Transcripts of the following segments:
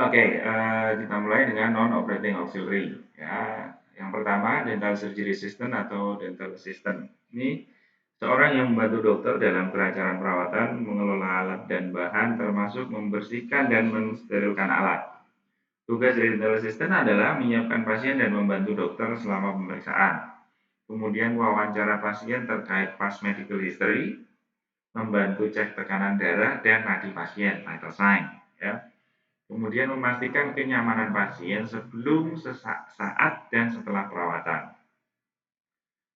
Oke, kita mulai dengan non-operating auxiliary. Ya, yang pertama dental surgery assistant atau dental assistant. Ini seorang yang membantu dokter dalam kelancaran perawatan, mengelola alat dan bahan, termasuk membersihkan dan mensterilkan alat. Tugas dari dental assistant adalah menyiapkan pasien dan membantu dokter selama pemeriksaan. Kemudian wawancara pasien terkait past medical history, membantu cek tekanan darah dan nadi pasien, vital sign. Ya. Kemudian memastikan kenyamanan pasien sebelum, saat, dan setelah perawatan.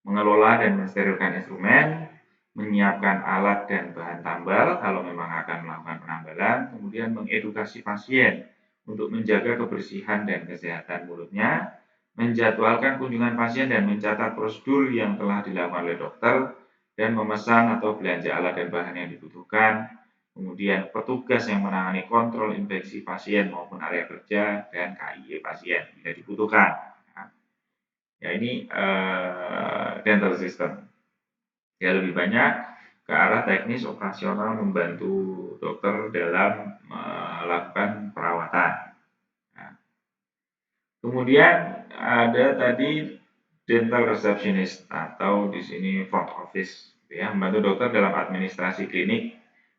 Mengelola dan mensterilkan instrumen, menyiapkan alat dan bahan tambal kalau memang akan melakukan penambalan, kemudian mengedukasi pasien untuk menjaga kebersihan dan kesehatan mulutnya, menjadwalkan kunjungan pasien dan mencatat prosedur yang telah dilakukan oleh dokter, dan memesan atau belanja alat dan bahan yang dibutuhkan. Kemudian petugas yang menangani kontrol infeksi pasien maupun area kerja dan KIE pasien bila dibutuhkan. Nah, ya ini dental system. Ya lebih banyak ke arah teknis operasional membantu dokter dalam melakukan perawatan. Nah, kemudian ada tadi dental receptionist atau di sini front office, ya, membantu dokter dalam administrasi klinik,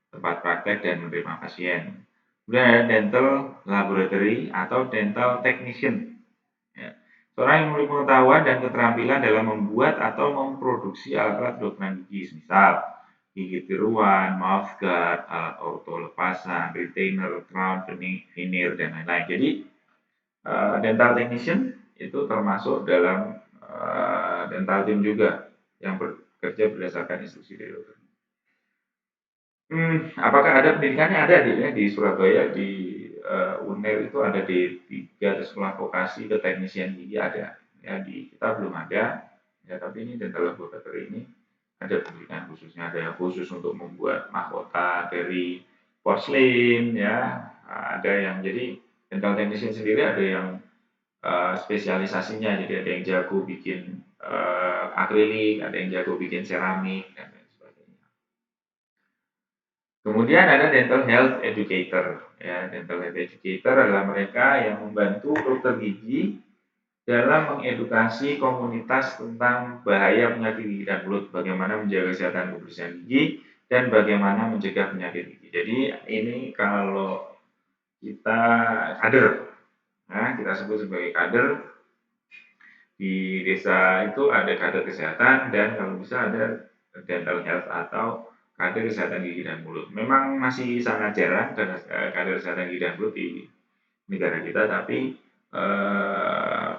tempat praktek dan menerima pasien. Kemudian ada dental laboratory atau dental technician. Ya. Seorang yang memiliki pengetahuan dan keterampilan dalam membuat atau memproduksi alat-alat kedokteran gigi, misal gigi tiruan, mouth guard, alat orto lepasan, retainer, crown, veneer, dan lain-lain. Jadi dental technician itu termasuk dalam dental team juga yang bekerja berdasarkan instruksi dari dokter. Apakah ada pendidikannya? Ada di Surabaya di UNER itu ada di 3 sekolah vokasi keteknisian gigi ada. Ya di kita belum ada. Ya tapi ini dental laboratory ini ada pendidikan khususnya, ada yang khusus untuk membuat mahkota dari porselin ya. Ada yang jadi dental technician sendiri ada yang spesialisasinya, jadi ada yang jago bikin akrilik, ada yang jago bikin seramik dan lain sebagainya. Kemudian ada dental health educator. Ya, dental health educator adalah mereka yang membantu dokter gigi dalam mengedukasi komunitas tentang bahaya penyakit gigi dan mulut, bagaimana menjaga kesehatan kebersihan gigi, dan bagaimana mencegah penyakit gigi. Jadi ini kalau kita kader, nah kita sebut sebagai kader, di desa itu ada kader kesehatan dan kalau bisa ada dental health atau kader kesehatan gigi dan mulut. Memang masih sangat jarang kader kesehatan gigi dan mulut di negara kita, tapi eh,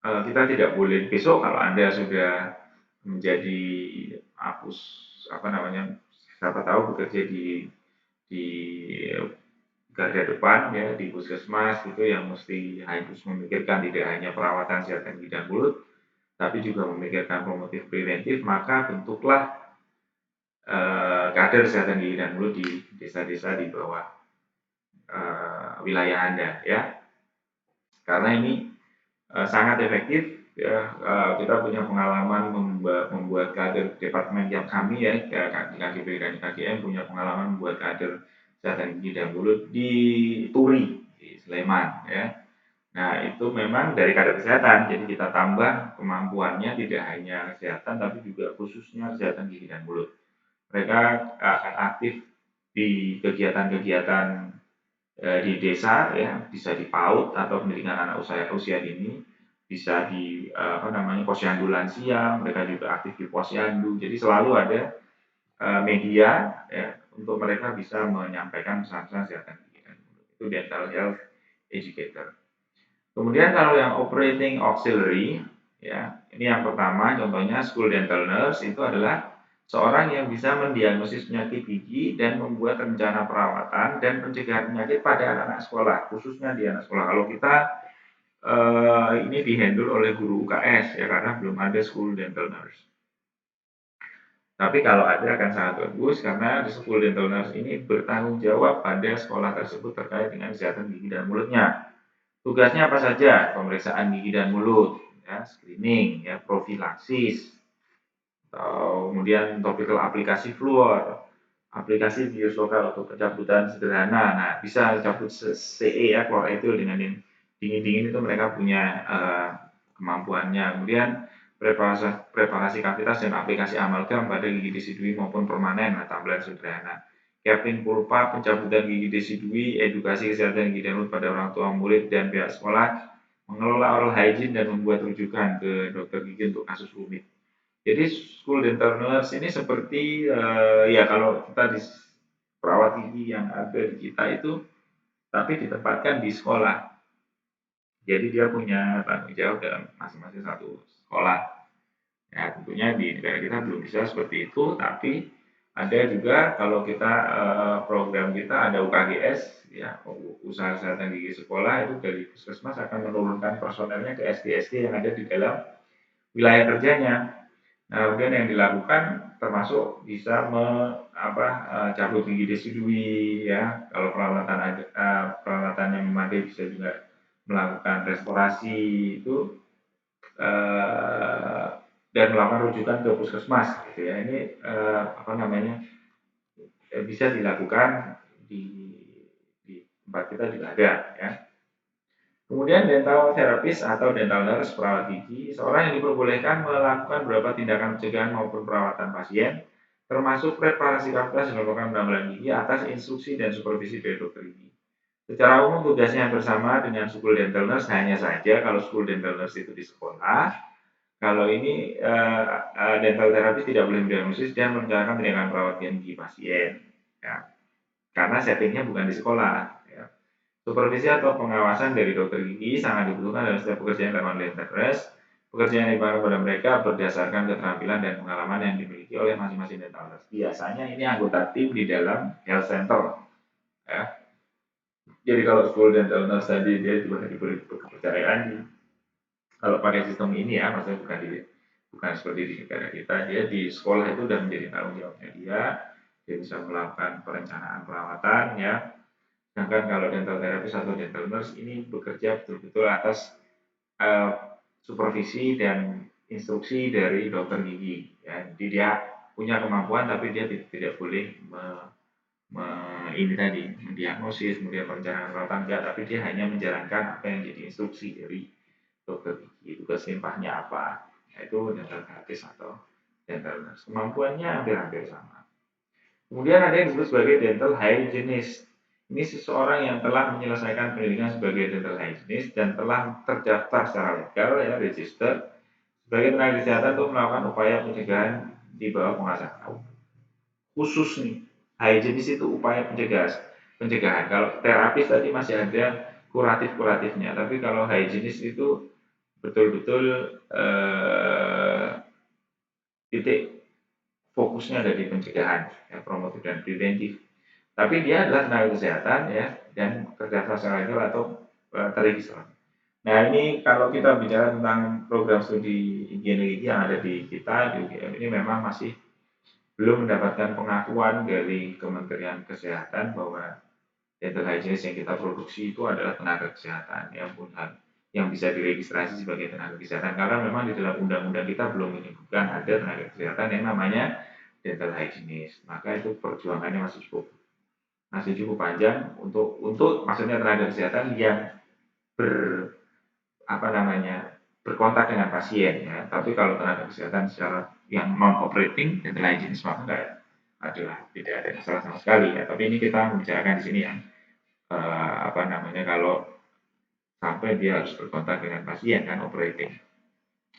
kita tidak boleh besok kalau Anda sudah menjadi apus apa namanya, siapa tahu bekerja di garda depan ya di puskesmas itu yang mesti harus memikirkan tidak hanya perawatan kesehatan gigi dan mulut tapi juga memikirkan promotif preventif, maka bentuklah kader kesehatan gigi dan mulut di desa-desa di bawah wilayah Anda ya. Karena ini sangat efektif ya, kita punya pengalaman membuat kader departemen yang kami ya di KGP dan KGM punya pengalaman membuat kader kesehatan gigi dan mulut di Turi di Sleman ya. Nah, itu memang dari kader kesehatan, jadi kita tambah kemampuannya tidak hanya kesehatan, tapi juga khususnya kesehatan gigi dan mulut. Mereka akan aktif di kegiatan-kegiatan di desa, ya, bisa di PAUD atau pendidikan anak usia dini, bisa di apa namanya posyandu lansia, mereka juga aktif di posyandu. Jadi selalu ada media ya, untuk mereka bisa menyampaikan pesan-pesan kesehatan gigi dan mulut. Itu dental health educator. Kemudian kalau yang operating auxiliary, ya, ini yang pertama contohnya school dental nurse itu adalah seorang yang bisa mendiagnosis penyakit gigi dan membuat rencana perawatan dan pencegahan penyakit pada anak-anak sekolah, khususnya di anak sekolah. Kalau kita ini dihandle oleh guru UKS ya karena belum ada school dental nurse. Tapi kalau ada akan sangat bagus karena school dental nurse ini bertanggung jawab pada sekolah tersebut terkait dengan kesehatan gigi dan mulutnya. Tugasnya apa saja? Pemeriksaan gigi dan mulut, ya, screening, ya, profilaksis, atau kemudian topical aplikasi fluor, aplikasi bios lokal untuk pencabutan sederhana. Nah, bisa cabut CE ya, chloroethyl dengan yang dingin-dingin itu mereka punya kemampuannya. Kemudian preparasi kavitas dan aplikasi amalgam pada gigi desidui maupun permanen, nah, tampilan sederhana. Capping pulpa, pencabutan gigi desidui, edukasi kesehatan gigi dan mulut pada orang tua, murid, dan pihak sekolah, mengelola oral hygiene dan membuat rujukan ke dokter gigi untuk kasus rumit. Jadi school dental nurse ini seperti ya kalau kita di perawat gigi yang ada di kita itu, tapi ditempatkan di sekolah. Jadi dia punya tanggung jawab dalam masing-masing satu sekolah. Ya tentunya di negara kita belum bisa seperti itu, tapi ada juga kalau kita program kita ada UKGS ya, usaha kesehatan gigi sekolah itu dari puskesmas akan menurunkan personelnya ke SD-SD yang ada di dalam wilayah kerjanya. Nah, kemudian yang dilakukan termasuk bisa cabut gigi desidui ya. Kalau peralatannya memadai bisa juga melakukan restorasi itu eh, dan melakukan rujukan ke puskesmas gitu ya. Ini bisa dilakukan di tempat kita juga ada ya. Kemudian dental therapist atau dental nurse perawat gigi, seorang yang diperbolehkan melakukan beberapa tindakan pencegahan maupun perawatan pasien, termasuk preparasi kavitas dan melakukan penambalan gigi atas instruksi dan supervisi dari dokter gigi. Secara umum tugasnya bersama dengan school dental nurse, hanya saja kalau school dental nurse itu di sekolah, kalau ini dental therapist tidak boleh mendiagnosis dan menjalankan tindakan perawatan gigi pasien, ya, karena settingnya bukan di sekolah. Ya. Supervisi atau pengawasan dari dokter gigi sangat dibutuhkan dalam setiap pekerjaan yang dilakukan dental nurse. Pekerjaan yang diberikan kepada mereka berdasarkan keterampilan dan pengalaman yang dimiliki oleh masing-masing dental nurse. Biasanya ini anggota tim di dalam health center. Ya. Jadi kalau school dental nurse tadi dia juga diberi kepercayaan. Kalau pakai sistem ini ya, maksudnya bukan seperti di negara kita, dia di sekolah itu sudah menjadi tanggung jawabnya dia bisa melakukan perencanaan perawatan ya. Sedangkan kalau dental therapist atau dental nurse ini bekerja betul-betul atas supervisi dan instruksi dari dokter gigi. Ya. Jadi dia punya kemampuan tapi dia tidak boleh ini tadi mendiagnosis, kemudian perencanaan perawatan enggak, tapi dia hanya menjalankan apa yang jadi instruksi dari dokter gigi. Tugas limpahnya apa? Yaitu dental therapist atau dental nurse. Kemampuannya hampir-hampir sama. Kemudian ada yang disebut sebagai dental hygienist. Ini seseorang yang telah menyelesaikan pendidikan sebagai dental hygienist dan telah terdaftar secara legal ya, register sebagai tenaga kesehatan untuk melakukan upaya pencegahan di bawah pengawasan. Khusus nih, hygienist itu upaya pencegahan. Kalau terapis tadi masih ada kuratifnya, tapi kalau hygienist itu betul-betul titik fokusnya ada di pencegahan, ya, promotif dan preventif. Tapi dia adalah tenaga kesehatan ya dan terdaftar secara legal atau terregistrasi. Nah ini kalau kita bicara tentang program studi higiene gigi yang ada di kita di UGM ini memang masih belum mendapatkan pengakuan dari Kementerian Kesehatan bahwa dental hygienist yang kita produksi itu adalah tenaga kesehatan yang bisa diregistrasi sebagai tenaga kesehatan karena memang di dalam undang-undang kita belum menyebutkan ada tenaga kesehatan yang namanya dental hygienist. Maka itu perjuangannya masih cukup panjang untuk maksudnya tenaga kesehatan yang ber berkontak dengan pasien ya. Tapi kalau tenaga kesehatan secara yang non operating dental hygienist maka tidak ada masalah sama sekali ya. Tapi ini kita membicarakan di sini ya kalau sampai dia harus berkontak dengan pasien kan operating.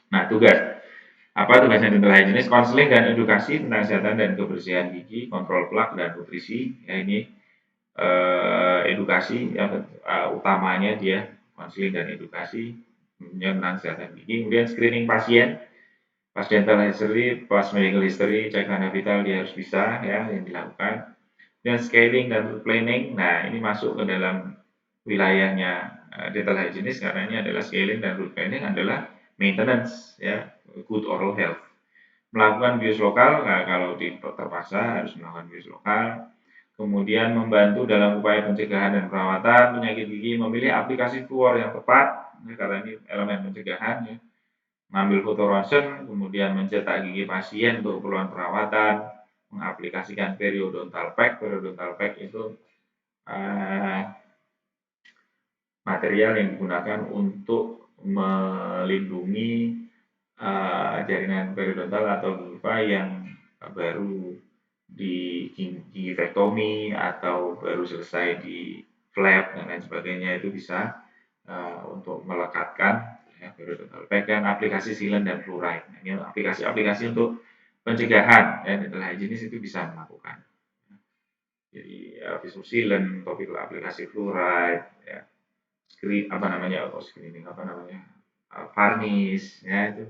Nah tugasnya dental hygienist? Konseling dan edukasi tentang kesehatan dan kebersihan gigi, kontrol plak dan nutrisi. Ya ini edukasi yang utamanya dia konseling dan edukasi tentang kesehatan gigi. Kemudian screening pasien, pas dental history, pas medical history, cek tanda vital dia harus bisa ya yang dilakukan. Dan scaling dan planning, nah ini masuk ke dalam wilayahnya dental hygienist karena ini adalah scaling dan root planning adalah maintenance ya good oral health. Melakukan bios lokal, nah, kalau terpaksa harus melakukan bios lokal. Kemudian membantu dalam upaya pencegahan dan perawatan penyakit gigi, memilih aplikasi fluor yang tepat ya, karena ini elemen pencegahan ya. Mengambil foto ronsen, kemudian mencetak gigi pasien untuk keperluan perawatan, mengaplikasikan periodontal pack. Periodontal pack itu material yang digunakan untuk melindungi jaringan periodontal atau limfa yang baru di gingivektomi atau baru selesai di flap dan lain sebagainya, itu bisa untuk melekatkan ya, periodontal pack dan aplikasi sealant dan fluoride. Nah, ini aplikasi-aplikasi untuk pencegahan ya, dental hygienist itu bisa melakukan. Jadi visual sealant, topical aplikasi fluoride, ya, screening varnish ya itu.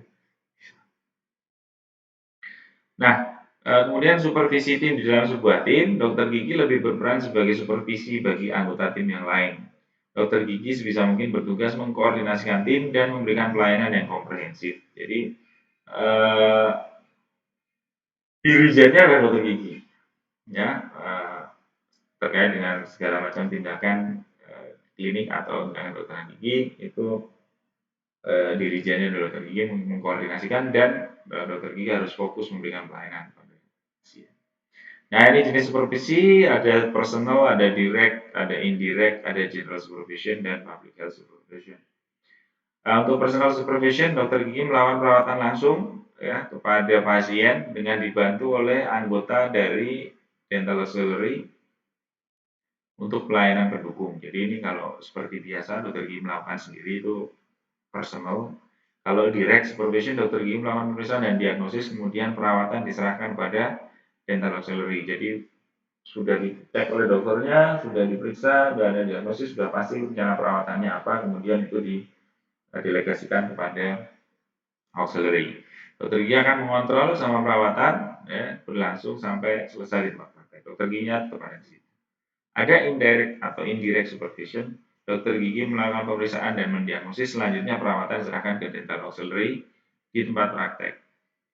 Nah, kemudian supervisi tim di dalam sebuah tim, dokter gigi lebih berperan sebagai supervisi bagi anggota tim yang lain. Dokter gigi sebisa mungkin bertugas mengkoordinasikan tim dan memberikan pelayanan yang komprehensif. Jadi dirijennya adalah dokter gigi, ya, terkait dengan segala macam tindakan klinik atau tindakan kedokteran gigi itu dirijennya adalah dokter gigi mengkoordinasikan dan dokter gigi harus fokus memberikan pelayanan pada pasien. Nah, ini jenis supervisi ada personal, ada direct, ada indirect, ada general supervision dan public health supervision. Nah, untuk personal supervision, dokter gigi melakukan perawatan langsung ya kepada pasien dengan dibantu oleh anggota dari dental auxiliary untuk pelayanan pendukung. Jadi ini kalau seperti biasa dokter gigi melakukan sendiri itu personal. Kalau direct supervision, dokter gigi melakukan pemeriksaan dan diagnosis, kemudian perawatan diserahkan pada dental auxiliary. Jadi sudah dicek oleh dokternya, sudah diperiksa, sudah ada diagnosis, sudah pasti rencana perawatannya apa, kemudian itu didelegasikan kepada auxiliary. Dokter gigi akan mengontrol sama perawatan ya, berlangsung sampai selesai di tempat praktek. Dokter giginya tetap ada di situ. Ada indirect atau indirect supervision. Dokter gigi melakukan pemeriksaan dan mendiagnosis, selanjutnya perawatan diserahkan ke dental auxiliary di tempat praktek.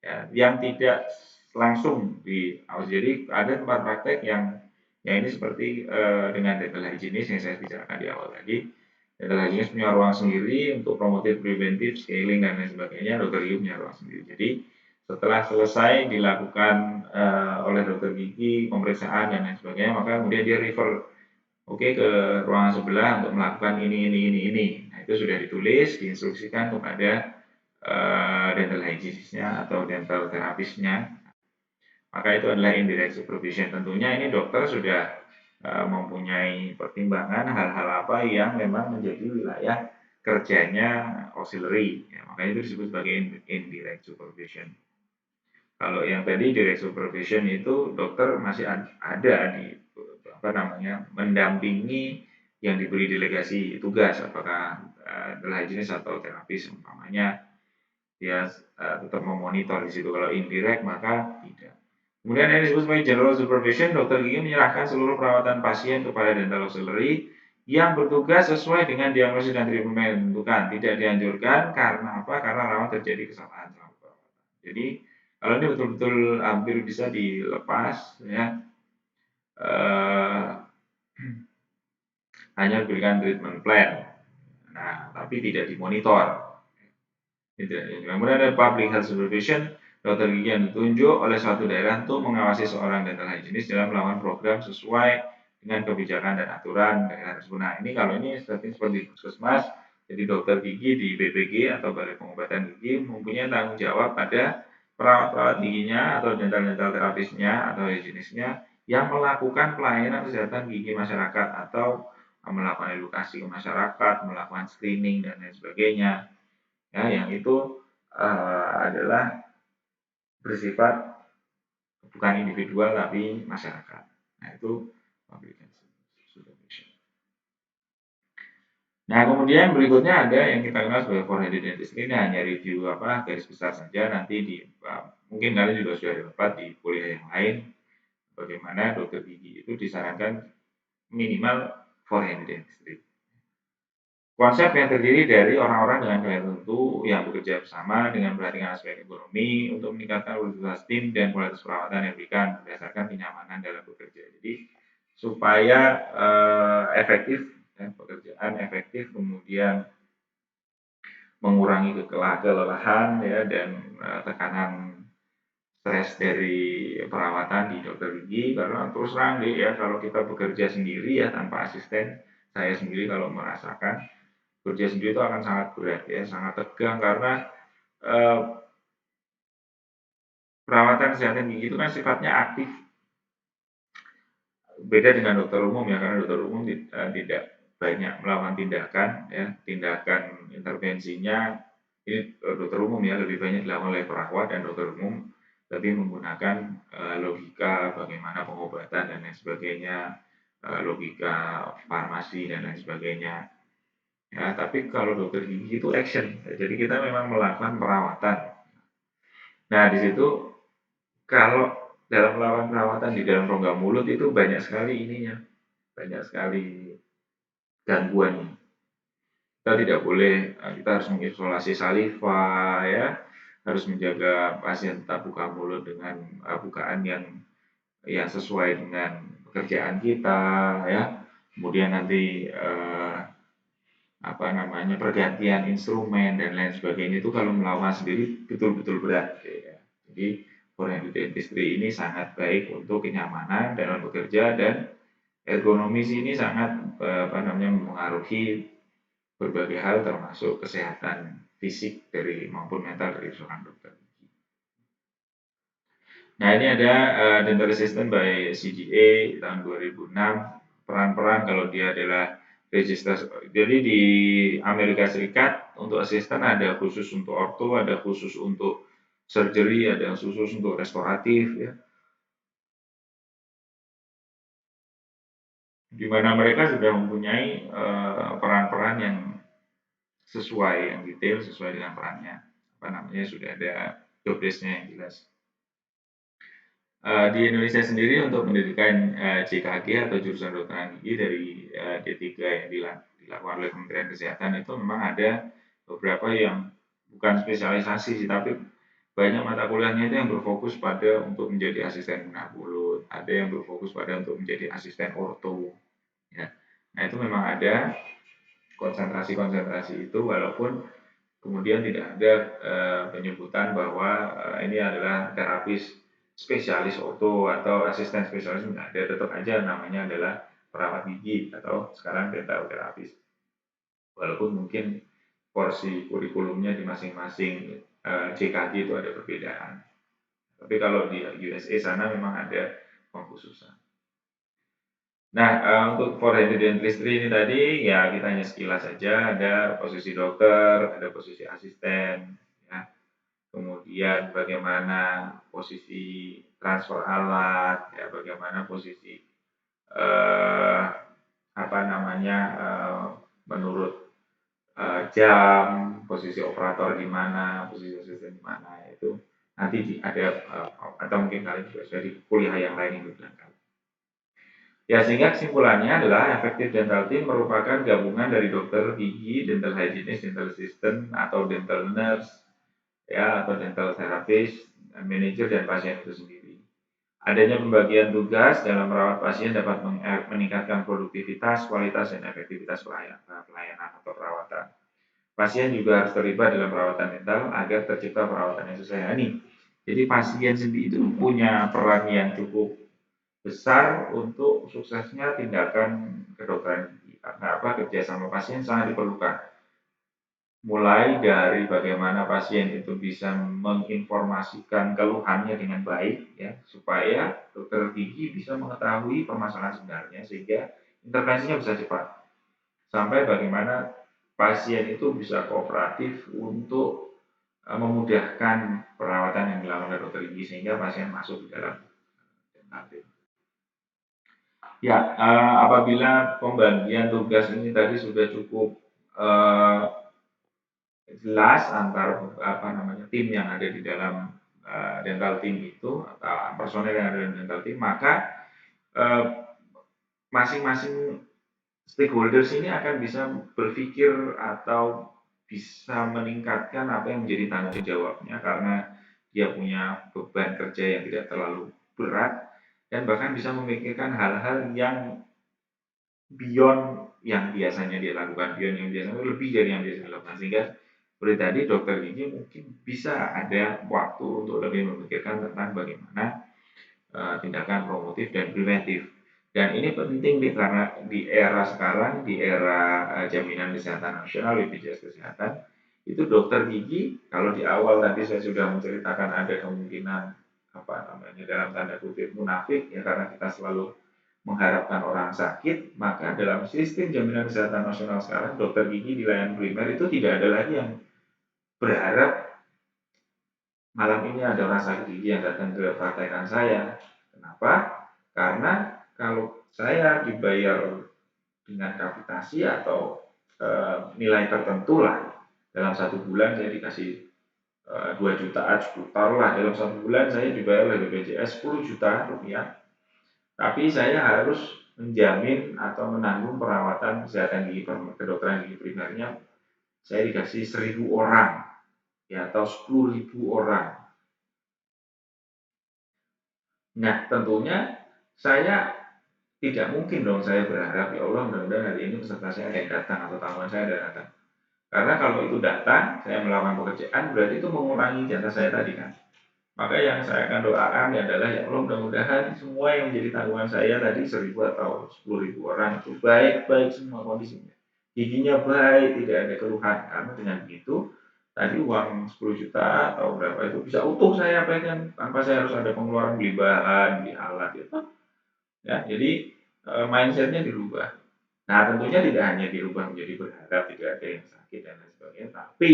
Ya, yang tidak langsung di jadi ada tempat praktek yang ini seperti dengan dental hygienist yang saya bicarakan di awal tadi. Dental hygienist punya ruang sendiri untuk promotif, preventif, scaling dan lain sebagainya. Dokter gigi punya ruang sendiri. Jadi setelah selesai dilakukan oleh dokter gigi pemeriksaan dan lain sebagainya, maka kemudian dia refer ke ruangan sebelah untuk melakukan ini. Nah, itu sudah ditulis, diinstruksikan kepada dental hygienisnya atau dental terapisnya. Maka itu adalah indirect supervision. Tentunya ini dokter sudah mempunyai pertimbangan hal-hal apa yang memang menjadi wilayah kerjanya auxiliary. Ya, makanya itu disebut sebagai indirect supervision. Kalau yang tadi direct supervision itu dokter masih ada di mendampingi yang diberi delegasi tugas, apakah dental hygienist atau terapis umpamanya dia tetap memonitor di situ. Kalau indirect maka tidak. Kemudian yang disebut sebagai general supervision, dokter gigi menyerahkan seluruh perawatan pasien kepada dental auxiliary yang bertugas sesuai dengan diagnosis dan treatment yang ditentukan. Tidak dianjurkan karena apa? Karena rawan terjadi kesalahan selama perawatan. Jadi kalau ini betul-betul hampir bisa dilepas, ya, hanya diberikan treatment plan. Nah, tapi tidak dimonitor. Kemudian ada public health supervision, dokter gigi yang ditunjuk oleh suatu daerah untuk mengawasi seorang dental hygienist dalam melakukan program sesuai dengan kebijakan dan aturan daerah tersebut. Nah, ini kalau ini seperti puskesmas, jadi dokter gigi di BPG atau Balai Pengobatan Gigi mempunyai tanggung jawab pada perawat-perawat giginya atau dental terapisnya atau hygienisnya yang melakukan pelayanan kesehatan gigi masyarakat atau melakukan edukasi ke masyarakat, melakukan screening dan lain sebagainya. Ya, yang itu adalah bersifat bukan individual tapi masyarakat. Nah, itu public health supervision. Nah, kemudian berikutnya ada yang kita kenal sebagai forehead dentistry. Ini hanya review garis besar saja. Nanti mungkin kalian juga sudah dapat di kuliah yang lain bagaimana dokter gigi itu disarankan minimal forehead dentistry. Konsep yang terdiri dari orang-orang dengan keahlian tertentu yang bekerja bersama dengan memperhatikan aspek ekonomi untuk meningkatkan produktivitas tim dan kualitas perawatan yang diberikan berdasarkan kenyamanan dalam bekerja. Jadi supaya efektif, pekerjaan efektif, kemudian mengurangi kelelahan ya dan tekanan stres dari perawatan di dokter gigi, karena terus terang deh ya, kalau kita bekerja sendiri ya tanpa asisten, saya sendiri kalau merasakan kerja sendiri itu akan sangat berat ya, sangat tegang karena eh, perawatan kesehatan gigi itu kan sifatnya aktif, beda dengan dokter umum ya, karena dokter umum tidak banyak melakukan tindakan ya, tindakan intervensinya ini dokter umum ya lebih banyak dilakukan oleh perawat, dan dokter umum lebih menggunakan logika bagaimana pengobatan dan lain sebagainya, logika farmasi dan lain sebagainya ya. Tapi kalau dokter gigi itu action, jadi kita memang melakukan perawatan. Nah di situ kalau dalam melakukan perawatan di dalam rongga mulut itu banyak sekali ininya, banyak sekali gangguan. Kita tidak boleh, kita harus mengisolasi saliva ya, harus menjaga pasien tetap buka mulut dengan bukaan yang sesuai dengan pekerjaan kita ya. Kemudian nanti apa namanya pergantian instrumen dan lain sebagainya itu kalau melakukan sendiri betul-betul berat ya. Jadi foreign dentistry ini sangat baik untuk kenyamanan dalam bekerja, dan ergonomis ini sangat apa namanya mempengaruhi berbagai hal termasuk kesehatan fisik dari maupun mental dari seorang dokter. Nah ini ada Dental Assistant by CGA tahun 2006, peran-peran kalau dia adalah register. Jadi di Amerika Serikat untuk asisten ada khusus untuk ortho, ada khusus untuk surgery, ada khusus untuk restoratif ya. Di mana mereka sudah mempunyai peran-peran yang sesuai, yang detail sesuai dengan perannya. Apa namanya sudah ada job desk-nya yang jelas. Di Indonesia sendiri untuk pendidikan JKG atau jurusan kedokteran gigi dari D3 yang dilakukan oleh Kementerian Kesehatan itu memang ada beberapa yang bukan spesialisasi sih, tapi banyak mata kuliahnya itu yang berfokus pada untuk menjadi asisten bedah mulut, ada yang berfokus pada untuk menjadi asisten orto ya. Nah itu memang ada konsentrasi-konsentrasi itu, walaupun kemudian tidak ada penyebutan bahwa ini adalah terapis spesialis orto atau asisten spesialis, tidak ada, tetap aja namanya adalah perawat gigi atau sekarang dental terapis, walaupun mungkin porsi kurikulumnya di masing-masing JKG itu ada perbedaan, tapi kalau di USA sana memang ada pengkhususan. Nah, untuk foreign dentistry ini tadi ya kita hanya sekilas saja, ada posisi dokter, ada posisi asisten ya. Kemudian bagaimana posisi transfer alat, ya, bagaimana posisi eh, apa namanya menurut jam, posisi operator di mana, posisi asisten di mana, itu nanti ada atau mungkin kalian juga sudah di kuliah yang lain yang dibilangkan. Ya, sehingga kesimpulannya adalah efektif dental team merupakan gabungan dari dokter gigi, dental hygienist, dental assistant, atau dental nurse, ya, atau dental therapist, manajer, dan pasien itu sendiri. Adanya pembagian tugas dalam merawat pasien dapat meningkatkan produktivitas, kualitas, dan efektivitas pelayanan atau perawatan. Pasien juga harus terlibat dalam perawatan dental agar tercipta perawatan yang sesuai. Nah, ini, jadi pasien sendiri itu punya peran yang cukup besar untuk suksesnya tindakan kedokteran gigi. Karena apa? Kerjasama pasien sangat diperlukan. Mulai dari bagaimana pasien itu bisa menginformasikan keluhannya dengan baik ya, supaya dokter gigi bisa mengetahui permasalahan sebenarnya sehingga intervensinya bisa cepat. Sampai bagaimana pasien itu bisa kooperatif untuk memudahkan perawatan yang dilakukan oleh dokter gigi sehingga pasien masuk di dalam dental. Ya, apabila pembagian tugas ini tadi sudah cukup eh, jelas antar apa namanya tim yang ada di dalam dental team itu atau personel yang ada di dental team, maka eh, masing-masing stakeholders ini akan bisa berpikir atau bisa meningkatkan apa yang menjadi tanggung jawabnya, karena dia punya beban kerja yang tidak terlalu berat dan bahkan bisa memikirkan hal-hal yang beyond yang biasanya dia lakukan, beyond yang biasanya lebih dari yang biasa dilakukan, sehingga Seperti tadi dokter gigi mungkin bisa ada waktu untuk lebih memikirkan tentang bagaimana tindakan promotif dan preventif. Dan ini penting nih karena di era sekarang, di era jaminan kesehatan nasional BPJS Kesehatan, itu dokter gigi kalau di awal tadi saya sudah menceritakan ada kemungkinan apa namanya dalam tanda kutip munafik ya karena kita selalu mengharapkan orang sakit, maka dalam sistem jaminan kesehatan nasional sekarang dokter gigi di layanan primer itu tidak ada lagi yang berharap malam ini ada orang sakit gigi yang datang ke praktekan saya. Kenapa? Karena kalau saya dibayar dengan kapitasi atau nilai tertentu lah dalam satu bulan saya dikasih 2 jutaan, 10 taruhlah dalam satu bulan saya dibayar oleh BPJS 10 juta rupiah, tapi saya harus menjamin atau menanggung perawatan kesehatan gigi kedokteran gigi primernya saya dikasih 1.000 orang ya atau 10.000 orang. Nah, tentunya saya tidak mungkin dong saya berharap ya Allah mudah-mudahan hari ini peserta saya ada yang datang atau tamuan saya ada yang datang. Karena kalau itu datang, saya melakukan pekerjaan berarti itu mengurangi jatah saya tadi kan. Maka yang saya akan doakan adalah ya Allah mudah-mudahan semua yang menjadi tanggungan saya tadi 1.000 atau 10.000 orang itu baik-baik semua kondisinya. Giginya baik, tidak ada keluhan. Karena dengan begitu tadi uang 10 juta atau berapa itu bisa utuh saya pegang tanpa saya harus ada pengeluaran beli bahan, beli alat gitu. Ya, jadi mindsetnya dirubah. Nah, tentunya tidak hanya dirubah menjadi berharap tidak ada yang sakit dan lain sebagainya, tapi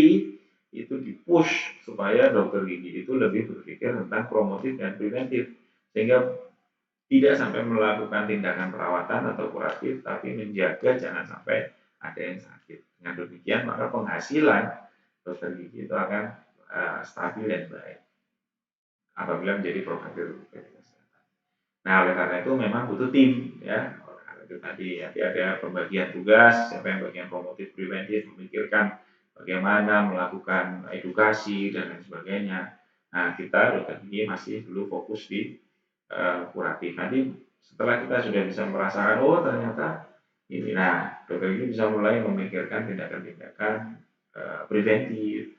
itu dipush supaya dokter gigi itu lebih berpikir tentang promotif dan preventif sehingga tidak sampai melakukan tindakan perawatan atau kuratif tapi menjaga jangan sampai ada yang sakit. Dengan demikian maka penghasilan dokter gigi itu akan stabil dan baik apabila menjadi provider BPJS. Nah, oleh karena itu memang butuh tim ya. Karena itu tadi nanti ada pembagian tugas, siapa yang bagian promotif preventif memikirkan bagaimana melakukan edukasi dan lain sebagainya. Nah, kita dokter gigi masih dulu fokus di kuratif. Nanti setelah kita sudah bisa merasakan oh ternyata ini, nah dokter gigi bisa mulai memikirkan tindakan-tindakan preventif,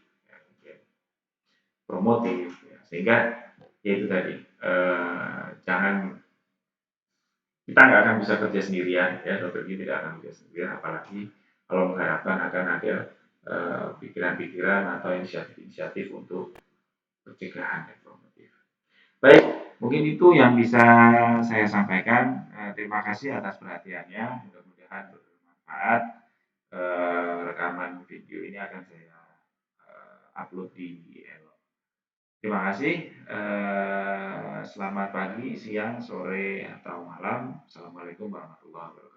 ya, promotif, ya. Sehingga ya itu tadi jangan kita nggak akan bisa kerja sendirian ya dokter gigi tidak akan kerja sendirian apalagi kalau mengharapkan akan ada pikiran-pikiran atau inisiatif-inisiatif untuk pencegahan dan promotif. Baik, mungkin itu yang bisa saya sampaikan. Terima kasih atas perhatiannya. Mudah-mudahan bermanfaat. Rekaman video ini akan saya upload di terima kasih. Selamat pagi, siang, sore, atau malam. Assalamualaikum warahmatullahi wabarakatuh.